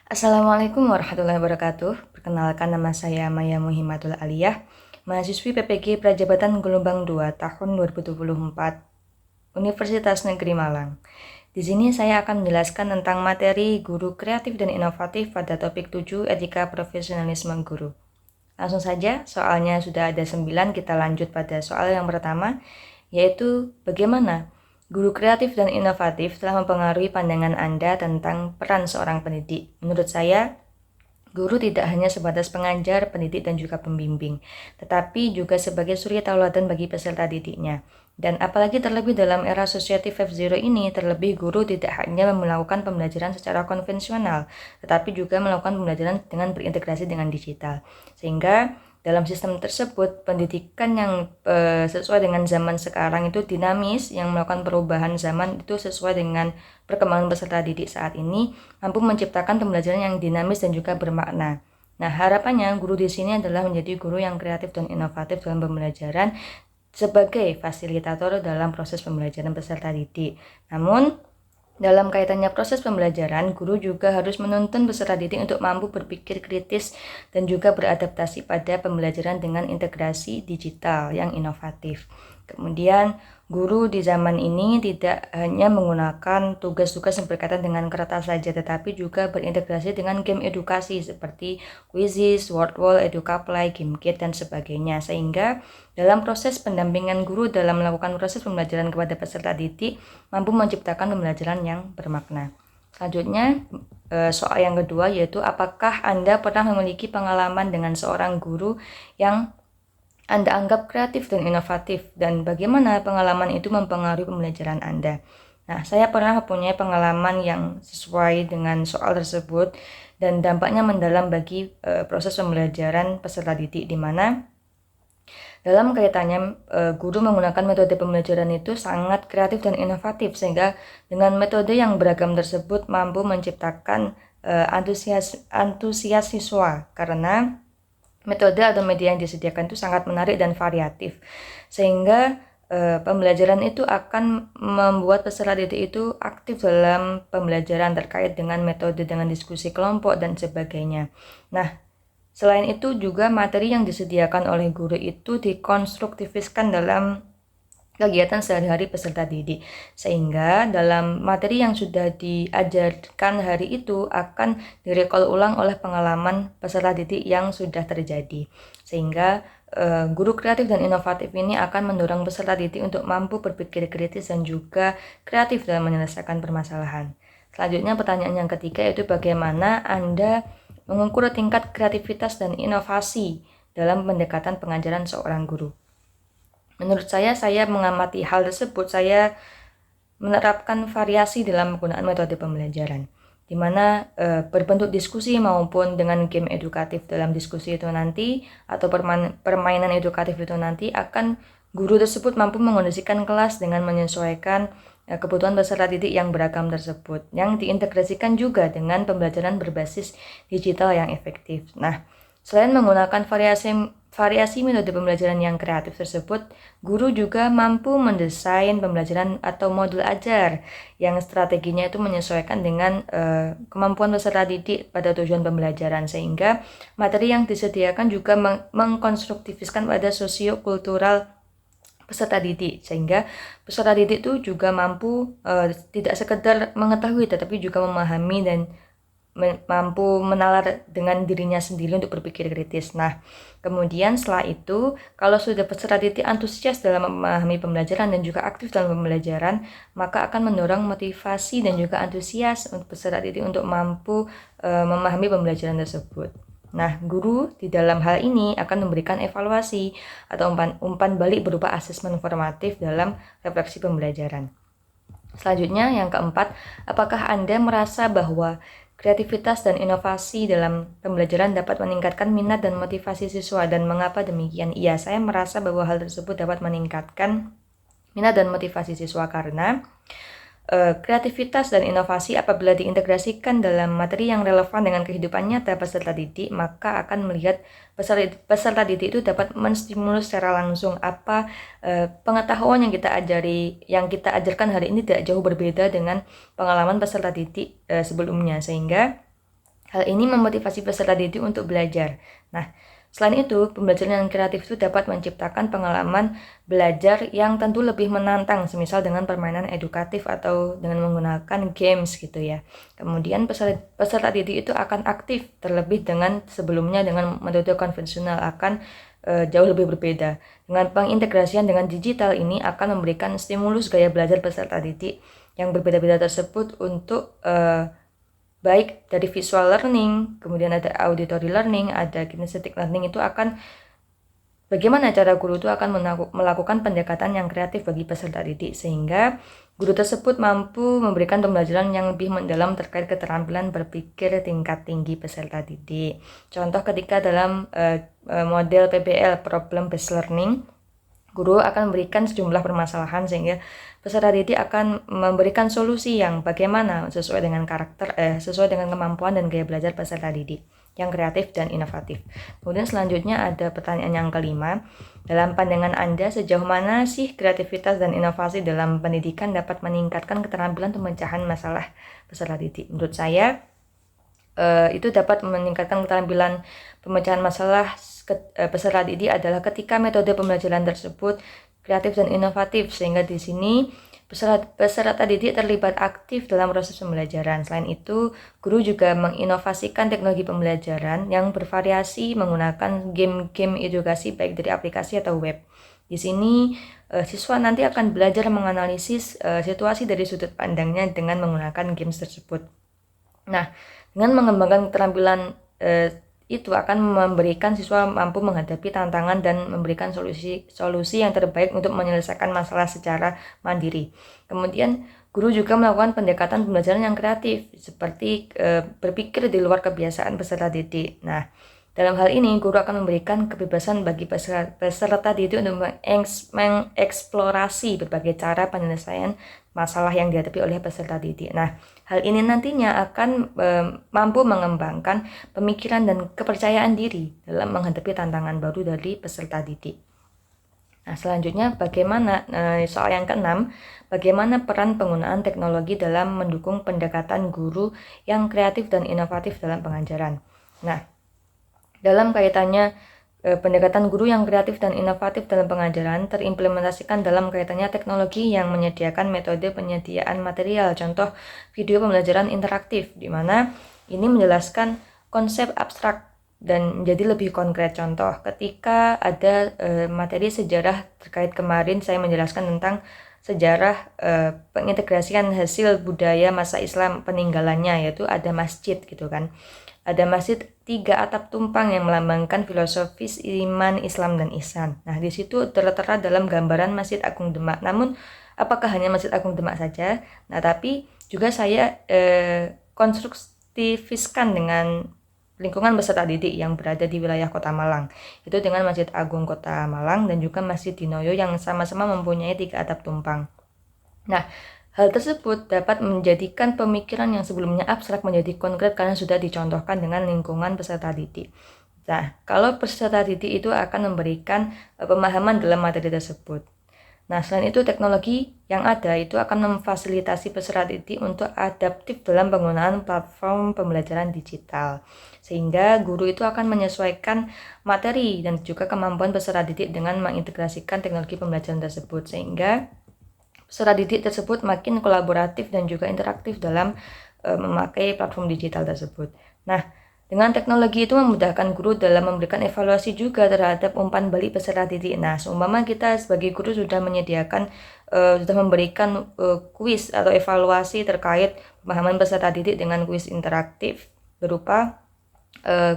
Assalamualaikum warahmatullahi wabarakatuh. Perkenalkan, nama saya Maya Muhimmatul Aliyah, mahasiswi PPG Prajabatan Gelombang 2 tahun 2024 Universitas Negeri Malang. Di sini saya akan menjelaskan tentang materi guru kreatif dan inovatif pada topik 7 etika profesionalisme guru. Langsung saja, soalnya sudah ada 9, kita lanjut pada soal yang pertama, yaitu bagaimana guru kreatif dan inovatif telah mempengaruhi pandangan Anda tentang peran seorang pendidik. Menurut saya, guru tidak hanya sebatas pengajar, pendidik, dan juga pembimbing, tetapi juga sebagai suri tauladan bagi peserta didiknya. Dan apalagi terlebih dalam era Society 5.0 ini, terlebih guru tidak hanya melakukan pembelajaran secara konvensional, tetapi juga melakukan pembelajaran dengan berintegrasi dengan digital. Sehingga dalam sistem tersebut, pendidikan yang sesuai dengan zaman sekarang itu dinamis, yang melakukan perubahan zaman itu sesuai dengan perkembangan peserta didik saat ini, mampu menciptakan pembelajaran yang dinamis dan juga bermakna. Nah, harapannya guru di sini adalah menjadi guru yang kreatif dan inovatif dalam pembelajaran sebagai fasilitator dalam proses pembelajaran peserta didik. Namun, dalam kaitannya proses pembelajaran, guru juga harus menuntun peserta didik untuk mampu berpikir kritis dan juga beradaptasi pada pembelajaran dengan integrasi digital yang inovatif. Kemudian, guru di zaman ini tidak hanya menggunakan tugas-tugas yang berkaitan dengan kertas saja, tetapi juga berintegrasi dengan game edukasi seperti Quizzes, Wordwall, EduCaPlay, GameKit, dan sebagainya. Sehingga dalam proses pendampingan guru dalam melakukan proses pembelajaran kepada peserta didik, mampu menciptakan pembelajaran yang bermakna. Selanjutnya, soal yang kedua, yaitu apakah Anda pernah memiliki pengalaman dengan seorang guru yang Anda anggap kreatif dan inovatif, dan bagaimana pengalaman itu mempengaruhi pembelajaran Anda. Nah, saya pernah mempunyai pengalaman yang sesuai dengan soal tersebut dan dampaknya mendalam bagi proses pembelajaran peserta didik, di mana dalam kaitannya guru menggunakan metode pembelajaran itu sangat kreatif dan inovatif, sehingga dengan metode yang beragam tersebut mampu menciptakan antusias siswa, karena metode atau media yang disediakan itu sangat menarik dan variatif, sehingga pembelajaran itu akan membuat peserta didik itu aktif dalam pembelajaran terkait dengan metode, dengan diskusi kelompok, dan sebagainya. Nah, selain itu juga materi yang disediakan oleh guru itu dikonstruktifiskan dalam kegiatan sehari-hari peserta didik, sehingga dalam materi yang sudah diajarkan hari itu akan direkol ulang oleh pengalaman peserta didik yang sudah terjadi, sehingga guru kreatif dan inovatif ini akan mendorong peserta didik untuk mampu berpikir kritis dan juga kreatif dalam menyelesaikan permasalahan. Selanjutnya, pertanyaan yang ketiga, yaitu bagaimana Anda mengukur tingkat kreativitas dan inovasi dalam pendekatan pengajaran seorang guru. Menurut saya mengamati hal tersebut, saya menerapkan variasi dalam penggunaan metode pembelajaran, di mana berbentuk diskusi maupun dengan game edukatif. Dalam diskusi itu nanti, atau permainan edukatif itu nanti, akan guru tersebut mampu mengondisikan kelas dengan menyesuaikan kebutuhan peserta didik yang beragam tersebut, yang diintegrasikan juga dengan pembelajaran berbasis digital yang efektif. Nah, selain menggunakan variasi metode pembelajaran yang kreatif tersebut, guru juga mampu mendesain pembelajaran atau modul ajar yang strateginya itu menyesuaikan dengan kemampuan peserta didik pada tujuan pembelajaran, sehingga materi yang disediakan juga mengkonstruktifiskan pada sosiokultural peserta didik, sehingga peserta didik itu juga mampu tidak sekedar mengetahui, tetapi juga memahami dan mampu menalar dengan dirinya sendiri untuk berpikir kritis. Nah, kemudian setelah itu, kalau sudah peserta didik antusias dalam memahami pembelajaran dan juga aktif dalam pembelajaran, maka akan mendorong motivasi dan juga antusias untuk peserta didik untuk mampu memahami pembelajaran tersebut. Nah, guru di dalam hal ini akan memberikan evaluasi atau umpan balik berupa asesmen formatif dalam refleksi pembelajaran. Selanjutnya, yang keempat, apakah Anda merasa bahwa kreativitas dan inovasi dalam pembelajaran dapat meningkatkan minat dan motivasi siswa, dan mengapa demikian? Iya, saya merasa bahwa hal tersebut dapat meningkatkan minat dan motivasi siswa karena kreativitas dan inovasi apabila diintegrasikan dalam materi yang relevan dengan kehidupan nyata peserta didik, maka akan melihat peserta didik itu dapat menstimulus secara langsung apa pengetahuan yang kita ajarkan hari ini tidak jauh berbeda dengan pengalaman peserta didik sebelumnya, sehingga Hal ini memotivasi peserta didik untuk belajar. Nah, selain itu, pembelajaran yang kreatif itu dapat menciptakan pengalaman belajar yang tentu lebih menantang, semisal dengan permainan edukatif atau dengan menggunakan games gitu ya. Kemudian peserta didik itu akan aktif, terlebih dengan sebelumnya dengan metode konvensional akan jauh lebih berbeda. Dengan pengintegrasian dengan digital ini akan memberikan stimulus gaya belajar peserta didik yang berbeda-beda tersebut untuk baik dari visual learning, kemudian ada auditory learning, ada kinesthetic learning. Itu akan bagaimana cara guru itu akan melakukan pendekatan yang kreatif bagi peserta didik, sehingga guru tersebut mampu memberikan pembelajaran yang lebih mendalam terkait keterampilan berpikir tingkat tinggi peserta didik. Contoh ketika dalam model PBL, Problem Based Learning, guru akan memberikan sejumlah permasalahan sehingga peserta didik akan memberikan solusi yang bagaimana sesuai dengan sesuai dengan kemampuan dan gaya belajar peserta didik yang kreatif dan inovatif. Kemudian selanjutnya ada pertanyaan yang kelima. Dalam pandangan Anda, sejauh mana sih kreativitas dan inovasi dalam pendidikan dapat meningkatkan keterampilan pemecahan masalah peserta didik? Menurut saya, itu dapat meningkatkan keterampilan pemecahan masalah peserta didik adalah ketika metode pembelajaran tersebut kreatif dan inovatif, sehingga di sini peserta didik terlibat aktif dalam proses pembelajaran. Selain itu, guru juga menginovasikan teknologi pembelajaran yang bervariasi menggunakan game-game edukasi baik dari aplikasi atau web. Di sini siswa nanti akan belajar menganalisis situasi dari sudut pandangnya dengan menggunakan games tersebut. Nah, dengan mengembangkan keterampilan itu akan memberikan siswa mampu menghadapi tantangan dan memberikan solusi yang terbaik untuk menyelesaikan masalah secara mandiri. Kemudian guru juga melakukan pendekatan pembelajaran yang kreatif seperti berpikir di luar kebiasaan peserta didik. Nah, dalam hal ini guru akan memberikan kebebasan bagi peserta didik untuk mengeksplorasi berbagai cara penyelesaian masalah yang dihadapi oleh peserta didik. Nah, hal ini nantinya akan mampu mengembangkan pemikiran dan kepercayaan diri dalam menghadapi tantangan baru dari peserta didik. Nah, selanjutnya bagaimana soal yang keenam, bagaimana peran penggunaan teknologi dalam mendukung pendekatan guru yang kreatif dan inovatif dalam pengajaran. Nah, dalam kaitannya pendekatan guru yang kreatif dan inovatif dalam pengajaran terimplementasikan dalam kaitannya teknologi yang menyediakan metode penyediaan material, contoh video pembelajaran interaktif, di mana ini menjelaskan konsep abstrak dan menjadi lebih konkret. Contoh, ketika ada materi sejarah terkait kemarin saya menjelaskan tentang sejarah pengintegrasian hasil budaya masa Islam peninggalannya, yaitu ada masjid gitu kan. Ada masjid 3 atap tumpang yang melambangkan filosofis iman, Islam, dan ihsan. Nah, di situ tertera dalam gambaran Masjid Agung Demak. Namun, apakah hanya Masjid Agung Demak saja? Nah, tapi juga saya konstruktifiskan dengan lingkungan peserta didik yang berada di wilayah Kota Malang. Itu dengan Masjid Agung Kota Malang dan juga Masjid Dinoyo yang sama-sama mempunyai 3 atap tumpang. Nah, hal tersebut dapat menjadikan pemikiran yang sebelumnya abstrak menjadi konkret karena sudah dicontohkan dengan lingkungan peserta didik. Nah, kalau peserta didik itu akan memberikan pemahaman dalam materi tersebut. Nah, selain itu teknologi yang ada itu akan memfasilitasi peserta didik untuk adaptif dalam penggunaan platform pembelajaran digital. Sehingga guru itu akan menyesuaikan materi dan juga kemampuan peserta didik dengan mengintegrasikan teknologi pembelajaran tersebut. Sehingga peserta didik tersebut makin kolaboratif dan juga interaktif dalam memakai platform digital tersebut. Nah, dengan teknologi itu memudahkan guru dalam memberikan evaluasi juga terhadap umpan balik peserta didik. Nah, seumpama kita sebagai guru sudah menyediakan, sudah memberikan kuis atau evaluasi terkait pemahaman peserta didik dengan kuis interaktif berupa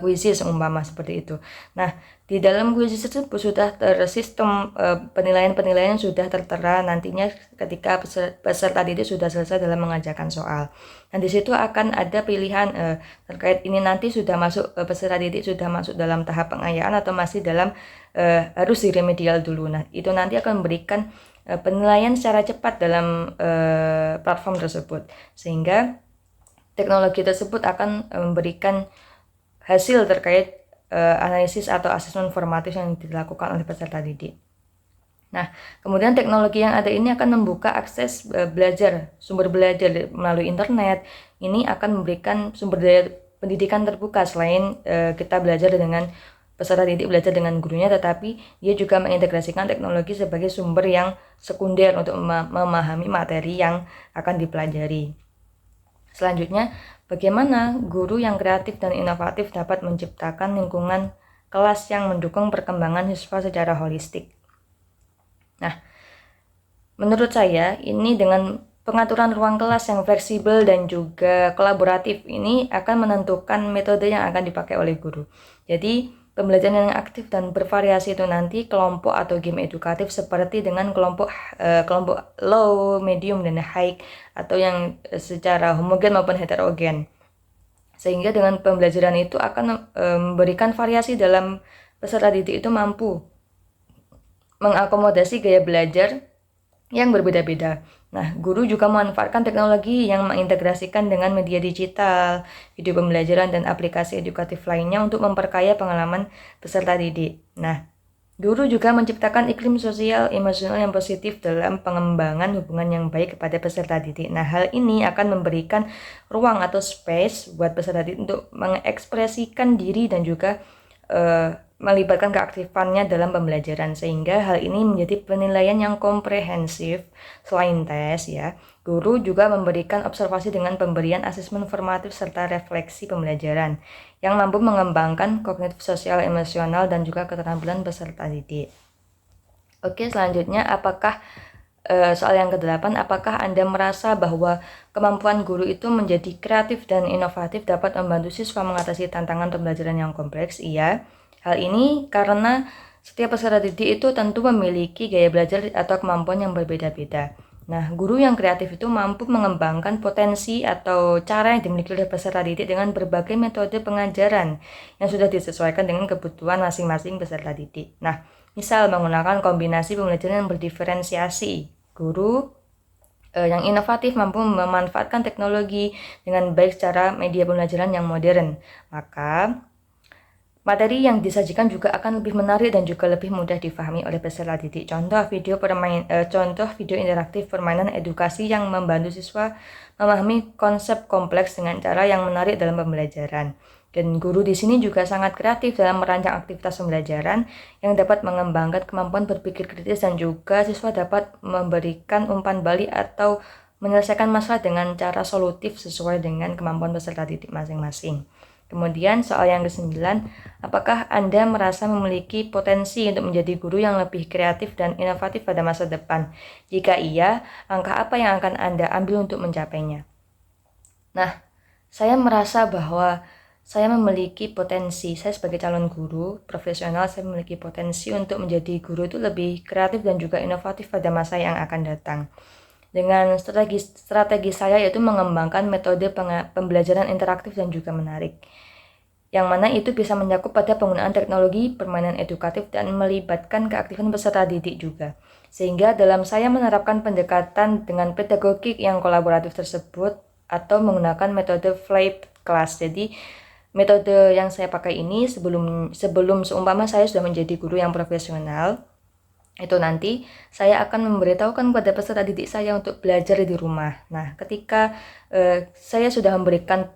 kuisis umpama seperti itu. Nah, di dalam kuisis tersebut sudah tersistem penilaian-penilaian sudah tertera nantinya ketika peserta didik sudah selesai dalam mengajarkan soal. Nah, di situ akan ada pilihan terkait ini nanti sudah masuk peserta didik sudah masuk dalam tahap pengayaan atau masih dalam harus diremedial dulu. Nah, itu nanti akan memberikan penilaian secara cepat dalam platform tersebut. Sehingga teknologi tersebut akan memberikan hasil terkait analisis atau asesmen formatif yang dilakukan oleh peserta didik. Nah, kemudian teknologi yang ada ini akan membuka akses belajar, sumber belajar melalui internet. Ini akan memberikan sumber daya pendidikan terbuka. Selain kita belajar dengan peserta didik belajar dengan gurunya, tetapi dia juga mengintegrasikan teknologi sebagai sumber yang sekunder untuk memahami materi yang akan dipelajari. Selanjutnya, bagaimana guru yang kreatif dan inovatif dapat menciptakan lingkungan kelas yang mendukung perkembangan siswa secara holistik. Nah, menurut saya ini dengan pengaturan ruang kelas yang fleksibel dan juga kolaboratif ini akan menentukan metode yang akan dipakai oleh guru. Jadi, pembelajaran yang aktif dan bervariasi itu nanti kelompok atau game edukatif seperti dengan kelompok low, medium, dan high, atau yang secara homogen maupun heterogen. Sehingga dengan pembelajaran itu akan memberikan variasi dalam peserta didik itu mampu mengakomodasi gaya belajar yang berbeda-beda. Nah, guru juga memanfaatkan teknologi yang mengintegrasikan dengan media digital, video pembelajaran, dan aplikasi edukatif lainnya untuk memperkaya pengalaman peserta didik. Nah, guru juga menciptakan iklim sosial emosional yang positif dalam pengembangan hubungan yang baik kepada peserta didik. Nah, hal ini akan memberikan ruang atau space buat peserta didik untuk mengekspresikan diri dan juga melibatkan keaktifannya dalam pembelajaran, sehingga hal ini menjadi penilaian yang komprehensif. Selain tes ya, guru juga memberikan observasi dengan pemberian asesmen formatif serta refleksi pembelajaran yang mampu mengembangkan kognitif sosial emosional dan juga keterampilan peserta didik. Oke, selanjutnya soal yang ke-8, apakah Anda merasa bahwa kemampuan guru itu menjadi kreatif dan inovatif dapat membantu siswa mengatasi tantangan pembelajaran yang kompleks? Iya. Hal ini karena setiap peserta didik itu tentu memiliki gaya belajar atau kemampuan yang berbeda-beda. Nah, guru yang kreatif itu mampu mengembangkan potensi atau cara yang dimiliki oleh peserta didik dengan berbagai metode pengajaran yang sudah disesuaikan dengan kebutuhan masing-masing peserta didik. Nah, misal menggunakan kombinasi pembelajaran yang berdiferensiasi. Guru yang inovatif mampu memanfaatkan teknologi dengan baik secara media pembelajaran yang modern. Maka materi yang disajikan juga akan lebih menarik dan juga lebih mudah difahami oleh peserta didik. Contoh video interaktif permainan edukasi yang membantu siswa memahami konsep kompleks dengan cara yang menarik dalam pembelajaran. Dan guru di sini juga sangat kreatif dalam merancang aktivitas pembelajaran yang dapat mengembangkan kemampuan berpikir kritis, dan juga siswa dapat memberikan umpan balik atau menyelesaikan masalah dengan cara solutif sesuai dengan kemampuan peserta didik masing-masing. Kemudian soal yang ke-9, apakah Anda merasa memiliki potensi untuk menjadi guru yang lebih kreatif dan inovatif pada masa depan? Jika iya, langkah apa yang akan Anda ambil untuk mencapainya? Nah, saya merasa bahwa saya memiliki potensi, saya sebagai calon guru profesional, saya memiliki potensi untuk menjadi guru itu lebih kreatif dan juga inovatif pada masa yang akan datang. Dengan strategi saya yaitu mengembangkan metode pembelajaran interaktif dan juga menarik, yang mana itu bisa mencakup pada penggunaan teknologi permainan edukatif dan melibatkan keaktifan peserta didik juga. Sehingga dalam saya menerapkan pendekatan dengan pedagogik yang kolaboratif tersebut atau menggunakan metode flipped class. Jadi metode yang saya pakai ini sebelum seumpama saya sudah menjadi guru yang profesional, itu nanti saya akan memberitahukan kepada peserta didik saya untuk belajar di rumah. Nah, ketika saya sudah memberikan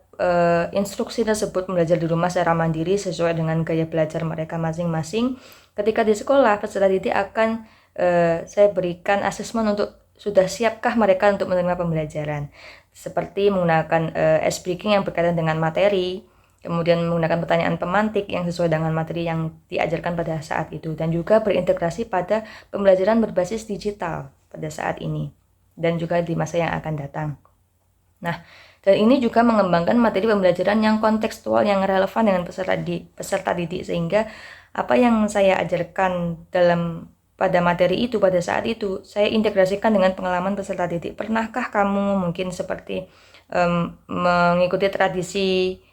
instruksi tersebut belajar di rumah secara mandiri sesuai dengan gaya belajar mereka masing-masing, ketika di sekolah peserta didik akan saya berikan asesmen untuk sudah siapkah mereka untuk menerima pembelajaran, seperti menggunakan ice breaking yang berkaitan dengan materi, kemudian menggunakan pertanyaan pemantik yang sesuai dengan materi yang diajarkan pada saat itu, dan juga berintegrasi pada pembelajaran berbasis digital pada saat ini dan juga di masa yang akan datang. Nah, dan ini juga mengembangkan materi pembelajaran yang kontekstual yang relevan dengan peserta didik, sehingga apa yang saya ajarkan pada materi itu pada saat itu saya integrasikan dengan pengalaman peserta didik. Pernahkah kamu mungkin seperti mengikuti tradisi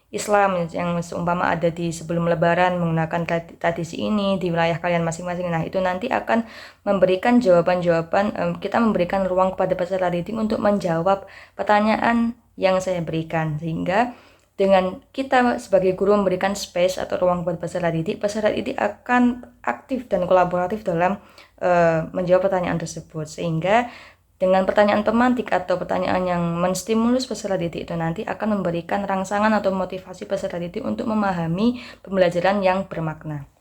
Islam yang seumpama ada di sebelum Lebaran, menggunakan tradisi ini di wilayah kalian masing-masing? Nah, itu nanti akan memberikan jawaban-jawaban, kita memberikan ruang kepada peserta didik untuk menjawab pertanyaan yang saya berikan, sehingga dengan kita sebagai guru memberikan space atau ruang kepada peserta didik akan aktif dan kolaboratif dalam menjawab pertanyaan tersebut, sehingga Dengan pertanyaan pemantik atau pertanyaan yang menstimulus peserta didik itu nanti akan memberikan rangsangan atau motivasi peserta didik untuk memahami pembelajaran yang bermakna.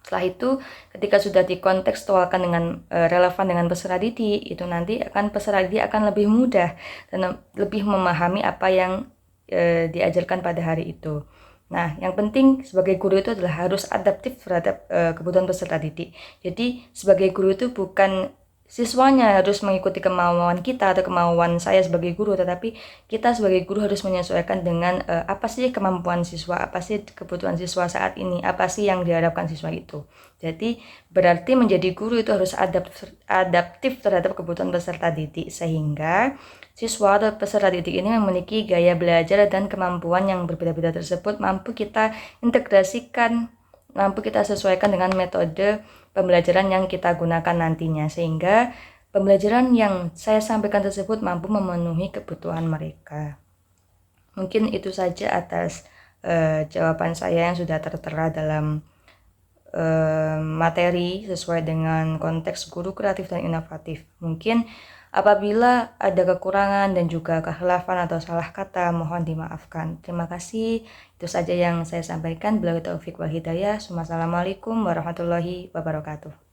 Setelah itu, ketika sudah dikontekstualkan dengan relevan dengan peserta didik, itu nanti peserta didik akan lebih mudah dan lebih memahami apa yang diajarkan pada hari itu. Nah, yang penting sebagai guru itu adalah harus adaptif terhadap kebutuhan peserta didik. Jadi, sebagai guru itu bukan siswanya harus mengikuti kemauan kita atau kemauan saya sebagai guru, tetapi kita sebagai guru harus menyesuaikan dengan apa sih kemampuan siswa, apa sih kebutuhan siswa saat ini, apa sih yang diharapkan siswa itu. Jadi berarti menjadi guru itu harus adaptif terhadap kebutuhan peserta didik, sehingga siswa atau peserta didik ini memiliki gaya belajar dan kemampuan yang berbeda-beda tersebut mampu kita integrasikan, mampu kita sesuaikan dengan metode pembelajaran yang kita gunakan nantinya, sehingga pembelajaran yang saya sampaikan tersebut mampu memenuhi kebutuhan mereka. Mungkin itu saja atas jawaban saya yang sudah tertera dalam materi sesuai dengan konteks guru kreatif dan inovatif. Mungkin apabila ada kekurangan dan juga kehilafan atau salah kata, mohon dimaafkan. Terima kasih. Itu saja yang saya sampaikan. Billahi taufiq wal hidayah. Wassalamualaikum warahmatullahi wabarakatuh.